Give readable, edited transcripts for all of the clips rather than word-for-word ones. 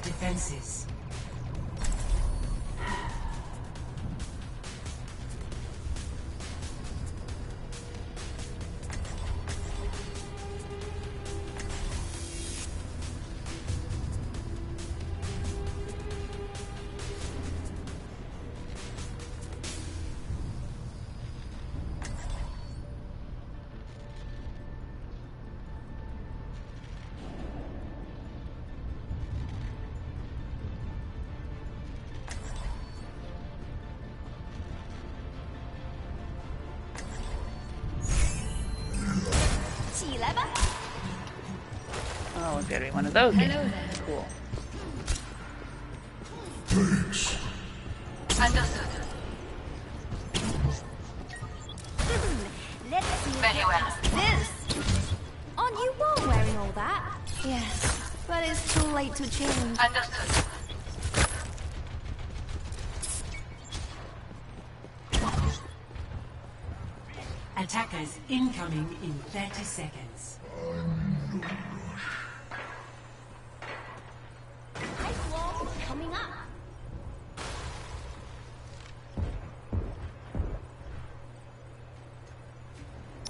defenses. Oh, it's gotta be one of those. Hello there. Cool. Thanks. Understood. Let's see Very well. this. Aren't you born wearing all that? Yes, but it's too late to change. Understood. Attackers incoming in 30 seconds. Ice wall coming up.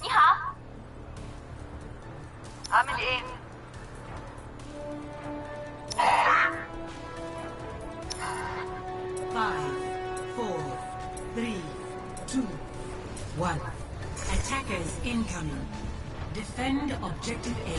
Ni hao. Amelie. 5, 4, 3, 2, 1. Attackers incoming. Defend objective A.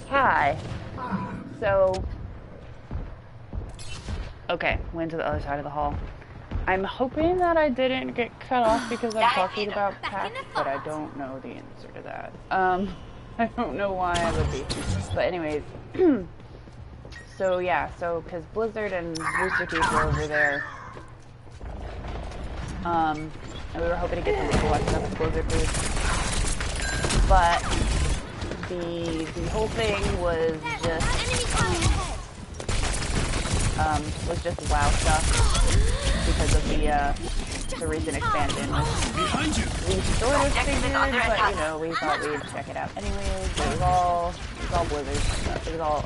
Hi. So, okay, went to the other side of the hall. I'm hoping that I didn't get cut off because I'm talking about packs, but I don't know the answer to that. I don't know why I would be. But anyways, so yeah, because Blizzard and Rooster Teeth were over there, and we were hoping to get some Overwatch stuff with Blizzard booth. But the whole thing was just WoW stuff because of the recent expansion. We sort of figured, but you know, we thought we'd check it out anyways. It was all Blizzard stuff. It was all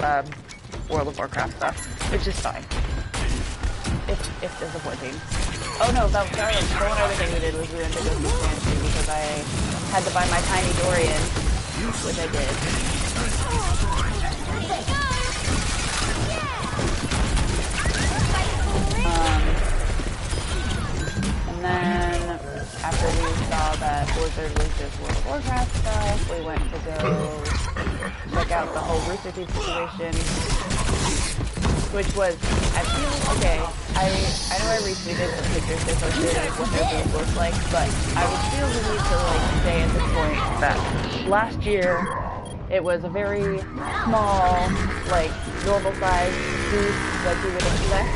World of Warcraft stuff, which is fine. If disappointing. Oh no, that was sorry. The one other thing we did was we went to go to expansion because I had to buy my tiny Dorian, which I did. And then after we saw that Blizzard was just World of Warcraft stuff, we went to go check out the whole Rooster Teeth situation, which was, I feel, okay, I know I retweeted the pictures they posted of what their booth looks like, but I would feel the need to like say at this point that last year it was a very small, like normal size booth like you would expect,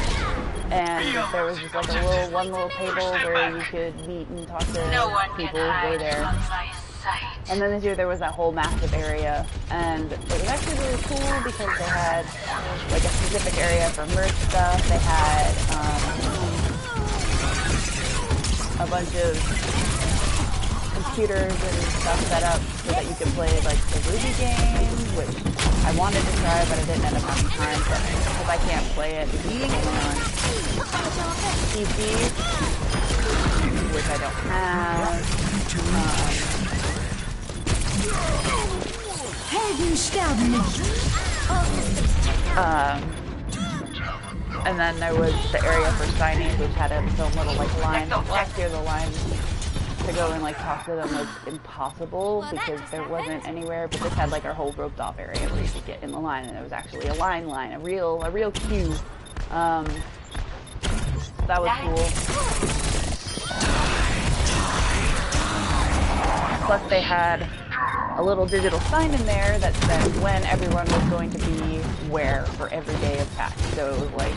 and there was just like one little table where you could meet and talk to people who were there. And then this year there was that whole massive area, and it was actually really cool because they had like a specific area for merch stuff. They had a bunch of computers and stuff set up so that you could play like the Ruby game, which I wanted to try, but I didn't end up having time because I can't play it because it's only on PC, which I don't have. And then there was the area for signings, which had its own little like line. Last year the line to go and like talk to them was impossible because there wasn't anywhere, but this had like our whole roped off area where you could get in the line, and it was actually a line, a real queue. That was cool. Plus they had a little digital sign in there that said when everyone was going to be where for every day of PAX. So it was like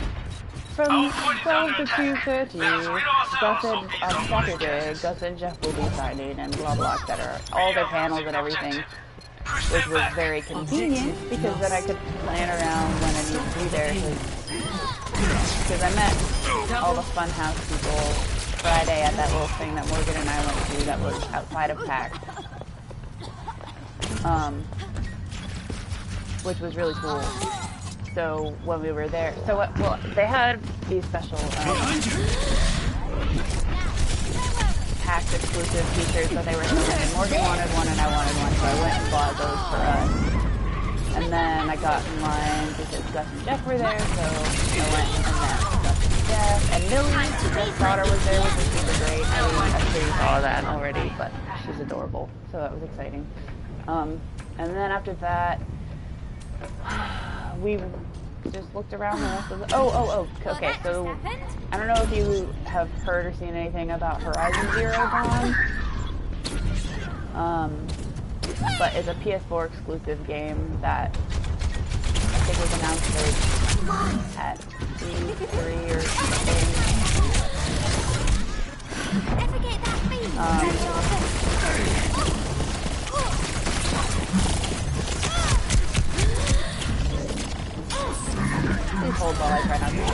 from 12 to 2:30, Gus and on Saturday, Gus and Jeff will be signing and blah blah, etc. All their panels and everything, which was very convenient because then I could plan around when I needed to be there. Because I met all the Funhouse people Friday at that little thing that Morgan and I went to that was outside of PAX. Which was really cool. So when we were there, well, they had these special PAX exclusive t-shirts that they were selling. Morgan wanted one and I wanted one, so I went and bought those for us. And then I got in line because Gus and Jeff were there, so I went and met Gus and Jeff. And Millie, Jeff's daughter, was there, which was super great. I'm sure you saw that already, but she's adorable, so that was exciting. And then after that, we just looked around the rest of the... Okay, so I don't know if you have heard or seen anything about Horizon Zero Dawn. But it's a PS4 exclusive game that I think was announced at E3 or something. Please hold while I try not to roll.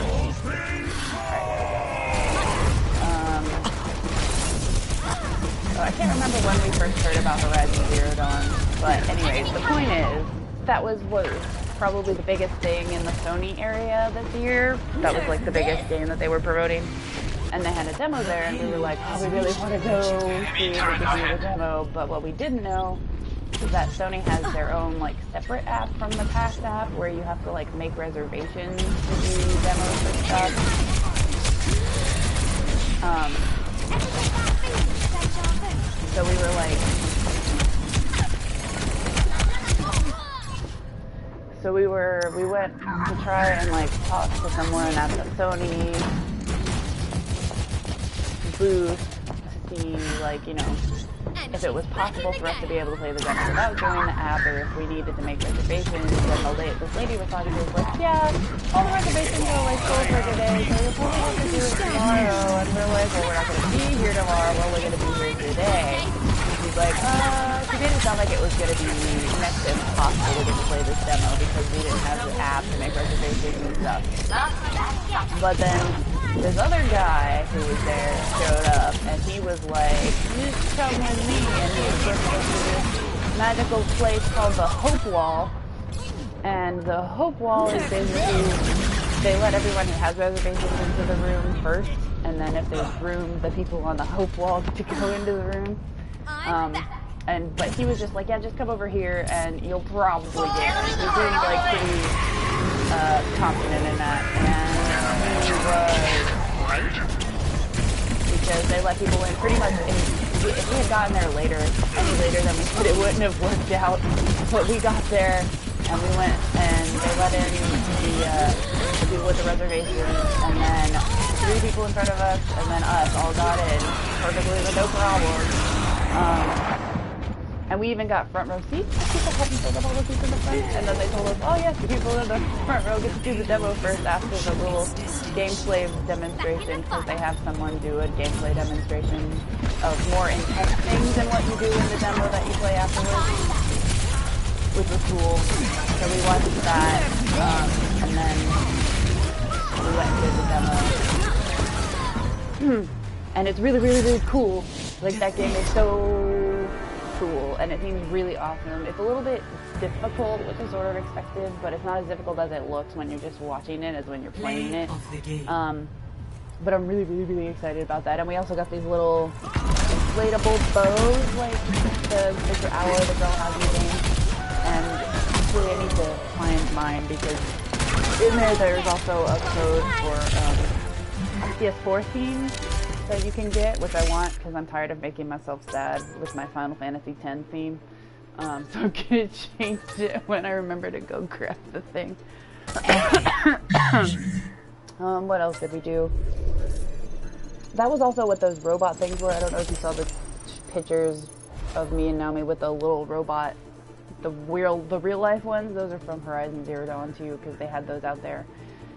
Alright, I can't remember when we first heard about Horizon Zero Dawn, but anyways, the point is, that was what was probably the biggest thing in the Sony area this year. That was like the biggest game that they were promoting. And they had a demo there, and we were like, oh, we really want to go see if we could do the demo. But what we didn't know is that Sony has their own like separate app from the PAX app where you have to like make reservations to do demos and stuff. So we were like, we went to try and like talk to someone at the Sony booth to see like, you know, if it was possible for us to be able to play the demo without doing the app, or if we needed to make reservations. And this lady was talking to us like, yeah, all the reservations are like sold for today, so you'll probably have to do it tomorrow. And we're like, well, we're not going to be here tomorrow, well, we're going to be here today. She's like, she made it sound like it was going to be next to impossible to get to play this demo because we didn't have the app to make reservations and stuff. But then this other guy who was there showed up, and he was like, you come with me, and he was supposed to go to this magical place called the Hope Wall. And the Hope Wall is basically, they let everyone who has reservations into the room first, and then if there's room, the people on the Hope Wall get to go into the room. But he was just like, yeah, just come over here and you'll probably get it. He was being like pretty confident in that, and he was right, because they let people in pretty much. If we had gotten there later, any later than we said, it wouldn't have worked out. But we got there and we went and they let in the people with the reservations, and then 3 people in front of us, and then us all got in perfectly with no problem. And we even got front row seats. People hadn't filled up all the seats in the front. And then they told us, oh yes, the people in the front row get to do the demo first after the little gameplay demonstration, because they have someone do a gameplay demonstration of more intense things than what you do in the demo that you play afterwards, which was cool. So we watched that, and then we went and did the demo. And it's really, really, really cool. Like, that game is so cool, and it seems really awesome. It's a little bit difficult, which is sort of expected, but it's not as difficult as it looks when you're just watching it as when you're playing it. But I'm really, really, really excited about that. And we also got these little inflatable bows, like the owl the girl has using. And actually I need to find mine, because in there's also a code for a PS4 theme that you can get, which I want because I'm tired of making myself sad with my Final Fantasy X theme. So I'm gonna change it when I remember to go grab the thing. What else did we do? That was also what those robot things were. I don't know if you saw the pictures of me and Naomi with a little robot. The real life ones, those are from Horizon Zero Dawn too, because they had those out there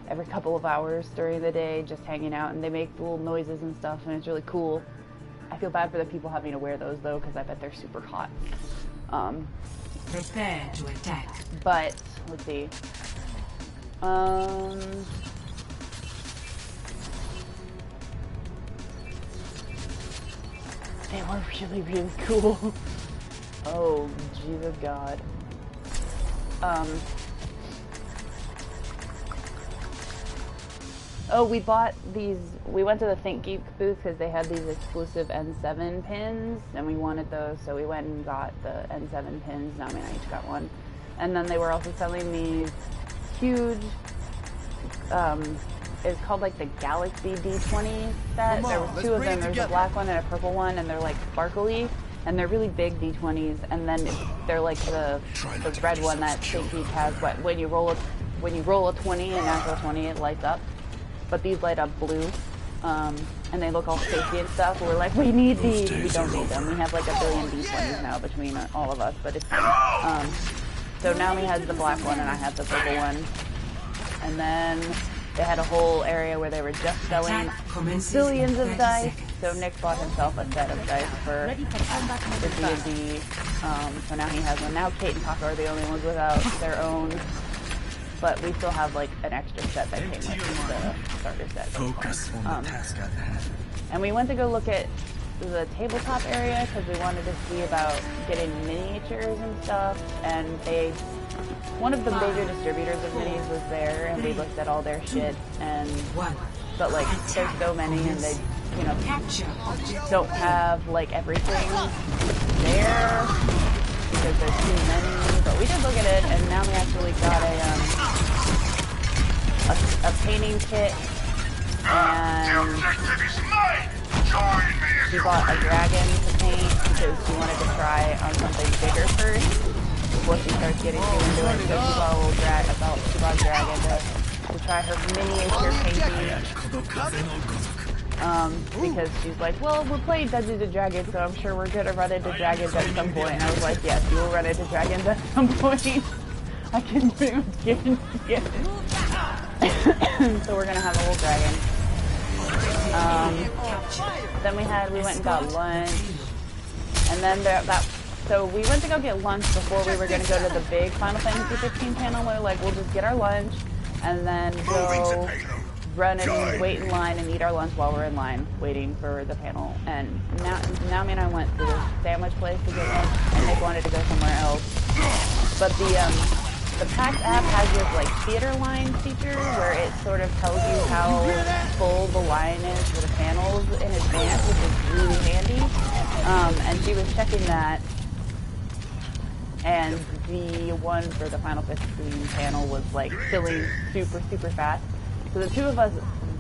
every couple of hours during the day, just hanging out, and they make little noises and stuff, and it's really cool. I feel bad for the people having to wear those though, because I bet they're super hot. Prepare to attack. But let's see. They were really, really cool. Oh, Jesus God. Oh, we bought these, we went to the Think Geek booth because they had these exclusive N7 pins, and we wanted those, so we went and got the N7 pins. Naomi and I each got one. And then they were also selling these huge, it's called like the Galaxy D20 set. There were two of them. There's a black one and a purple one, and they're like sparkly, and they're really big D20s. And then they're like the red one that Think Geek has. But when you roll a 20, a natural 20, it lights up. But these light up blue, and they look all safety and stuff. We're like, we need these. We don't need them. We have like a billion D20s now between all of us, but it's fine. So Naomi has the black one, and I have the purple one. And then they had a whole area where they were just selling billions of dice. So Nick bought himself a set of dice for the D&D. So now he has one. Now Kate and Taco are the only ones without their own. But we still have like an extra set that came with the starter set. Focus on the task at hand. And we went to go look at the tabletop area because we wanted to see about getting miniatures and stuff. And one of the major distributors of minis was there, and we looked at all their shit. But like, there's so many, and they, don't have like everything there because there's too many. But we did look at it, and now we actually got a painting kit, and she bought a dragon to paint because she wanted to try on something bigger first before she starts getting too into it. So she bought a little dragon to try her miniature painting. Because she's like, well, we're playing Dungeons and Dragons, so I'm sure we're gonna run into dragons at some point. And I was like, yes, you will run into dragons at some point. I can pretty much guarantee it. So we're gonna have a little dragon. Then we went and got lunch, and then so we went to go get lunch before we were gonna go to the big Final Fantasy 15 panel. We were like, we'll just get our lunch, and then go run and wait in line and eat our lunch while we're in line waiting for the panel. And Naomi and I went to the sandwich place to get lunch, and Nick wanted to go somewhere else. But the PAX app has this like theater line feature where it sort of tells you how full the line is for the panels in advance, which is really handy. And she was checking that, and the one for the Final 15 panel was like filling super, super fast. So the two of us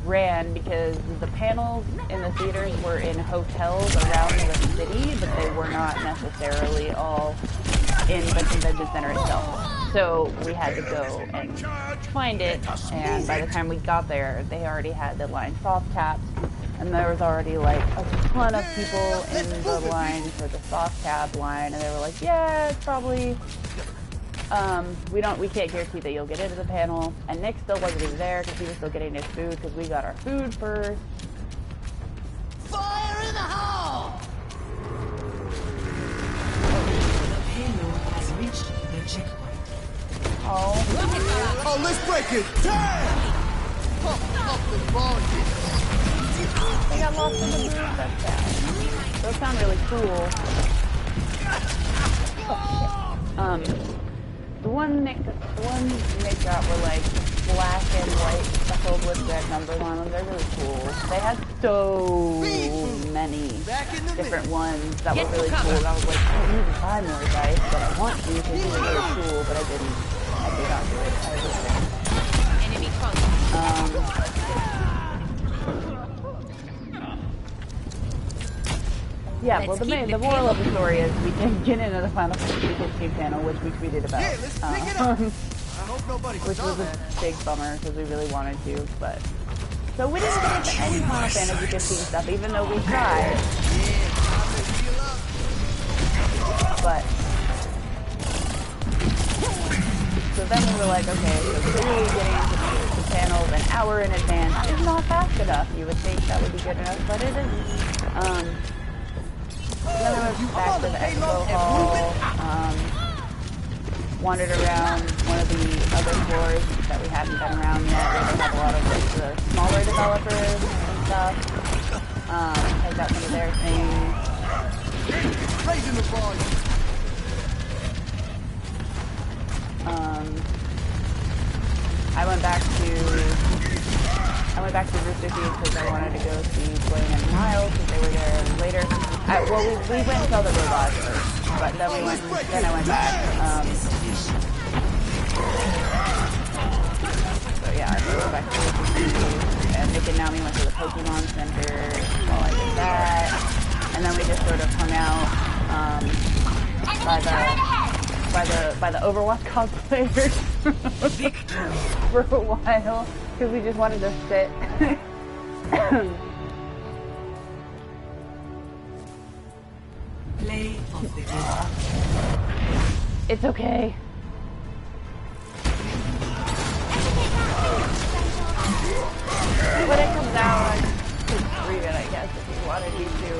ran because the panels in the theaters were in hotels around the city, but they were not necessarily all in the convention center itself. So we had to go and find it, and by the time we got there, they already had the line soft tapped, and there was already like a ton of people in the line for the soft tap line, and they were like, yeah, it's probably, we can't guarantee that you'll get into the panel. And Nick still wasn't even there because he was still getting his food because we got our food first. Fire in the hole! The payload has reached the checkpoint. Oh, let's break it! Damn! They got lost in the booth, that's bad. Those sound really cool. Oh, shit. The one Nick got were like black and white speckled with red numbers on them. They're really cool. They had so many different ones that were really cool. And I was like, I need to buy more dice, but I want to because these are really cool, but I didn't. I did not do it. I was enemy close. Yeah, well, the moral of the story is we didn't get into the Final Fantasy 15 panel, which we tweeted about, which was a big bummer because we really wanted to, but... So we didn't get into any Final Fantasy 15 stuff, even though we tried. But so then we were like, okay, so clearly getting into the panels an hour in advance is not fast enough. You would think that would be good enough, but it isn't. Then I went back to the expo hall, wandered around one of the other floors that we hadn't been around yet, where they have a lot of like, the smaller developers and stuff. Checked out some of their things. Raising the volume. I went back to Rooster Teeth because I wanted to go see Blaine and Miles because they were there later. Well, we went and saw the robots first, but then I went back. So yeah, I went back to Rooster Teeth, and Nick and Naomi went to the Pokemon Center while I did that, and then we just sort of hung out by the Overwatch cosplayers for a while because we just wanted to sit. Play of the game. It's okay. When it comes out, I could read it, I guess, if you wanted me to.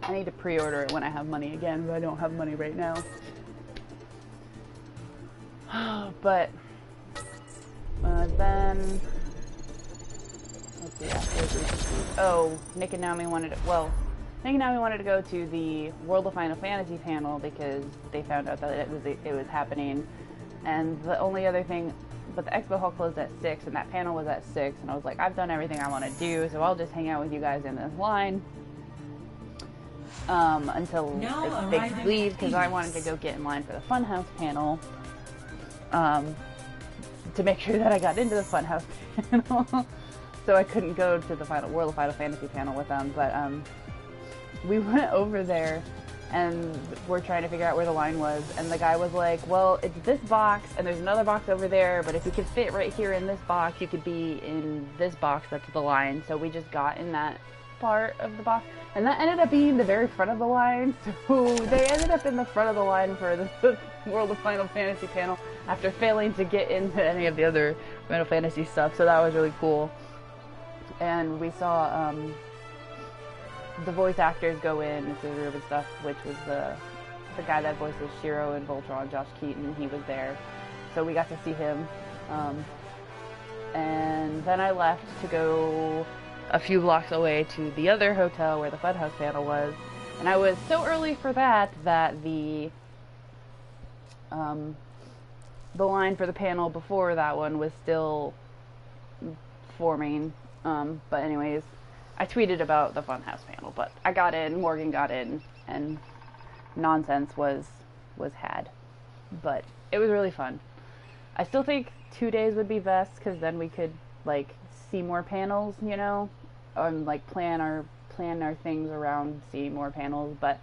I need to pre-order it when I have money again, but I don't have money right now. But then let's see. Oh, Nick and Naomi wanted to. Well, Nick and Naomi wanted to go to the World of Final Fantasy panel because they found out that it was happening, and the only other thing. But the expo hall closed at 6, and that panel was at 6, and I was like, I've done everything I want to do, so I'll just hang out with you guys in this line. Until they leave, because I wanted to go get in line for the Funhouse panel, to make sure that I got into the Funhouse panel, so I couldn't go to the World of Final Fantasy panel with them, but, we went over there, and we're trying to figure out where the line was, and the guy was like, well, it's this box, and there's another box over there, but if you could fit right here in this box, you could be in this box that's the line, so we just got in that part of the box, and that ended up being the very front of the line, so they ended up in the front of the line for the World of Final Fantasy panel after failing to get into any of the other Final Fantasy stuff, so that was really cool. And we saw the voice actors go into the room and stuff, which was the guy that voices Shiro and Voltron, Josh Keaton, he was there, so we got to see him. And then I left to go a few blocks away to the other hotel where the Funhouse panel was, and I was so early for that the line for the panel before that one was still forming. But anyways, I tweeted about the Funhouse panel, but I got in, Morgan got in, and nonsense was had. But it was really fun. I still think 2 days would be best, because then we could like see more panels, you know, and like plan our things around seeing more panels, but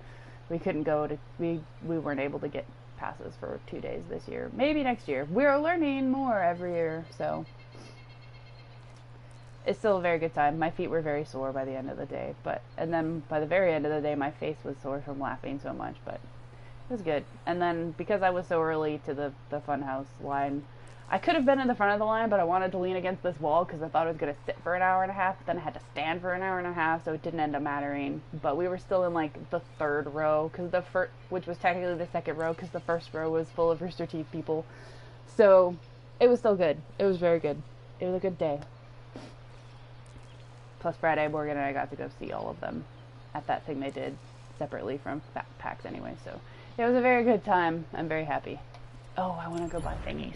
we couldn't go to, we weren't able to get passes for 2 days this year. Maybe next year. We're learning more every year, so it's still a very good time. My feet were very sore by the end of the day, and then by the very end of the day my face was sore from laughing so much, but it was good. And then because I was so early to the Funhouse line, I could have been in the front of the line, but I wanted to lean against this wall because I thought I was going to sit for an hour and a half, but then I had to stand for an hour and a half, so it didn't end up mattering. But we were still in like the third row, which was technically the second row, because the first row was full of Rooster Teeth people. So it was still good. It was very good. It was a good day. Plus Friday, Morgan and I got to go see all of them at that thing they did separately from PAX anyway, so it was a very good time. I'm very happy. Oh, I want to go buy thingies.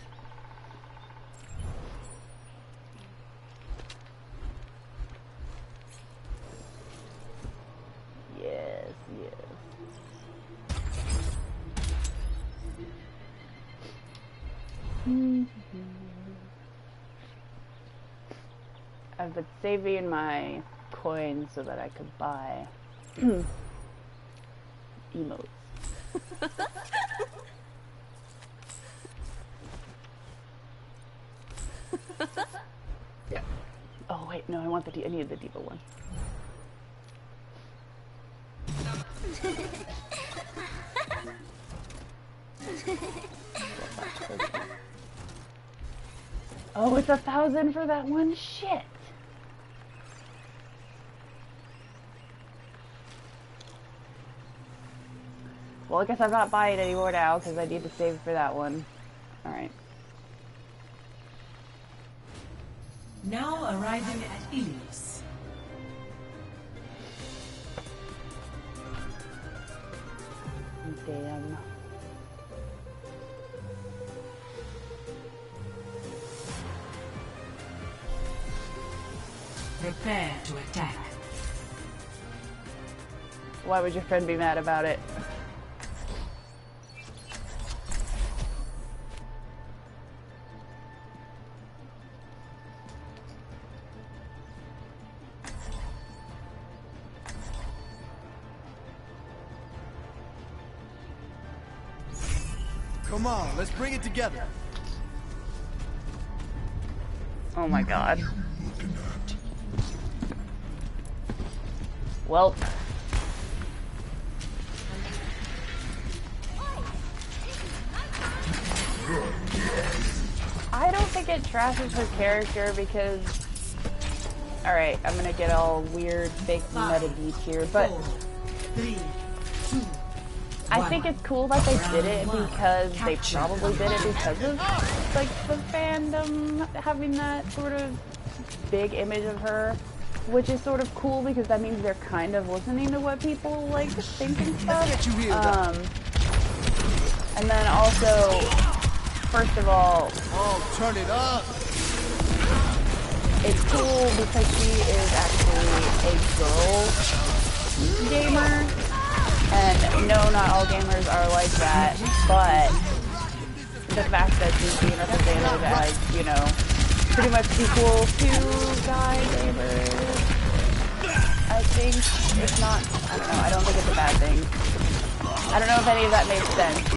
Yes, yes. I've been saving my coins so that I could buy emotes. Oh wait, no, I want I need the diva one. Oh, it's 1,000 for that one? Shit. Well, I guess I'm not buying anymore now because I need to save for that one. Alright. Now arriving at Ilios. Damn. Prepare to attack. Why would your friend be mad about it? Come on, let's bring it together. Oh my god. Well. I don't think it trashes her character because... Alright, I'm gonna get all weird, fake meta beat here, but... 4, 3, 2, I think it's cool that they did it because they probably did it because of, like, the fandom having that sort of big image of her, which is sort of cool because that means they're kind of listening to what people, like, think and stuff. And then also, first of all, Oh, turn it up. it's cool because she is actually a girl gamer. And no, not all gamers are like that, but the fact that she's being represented as, you know, pretty much equal to guy gamers, I think it's not, I don't know, I don't think it's a bad thing. I don't know if any of that makes sense,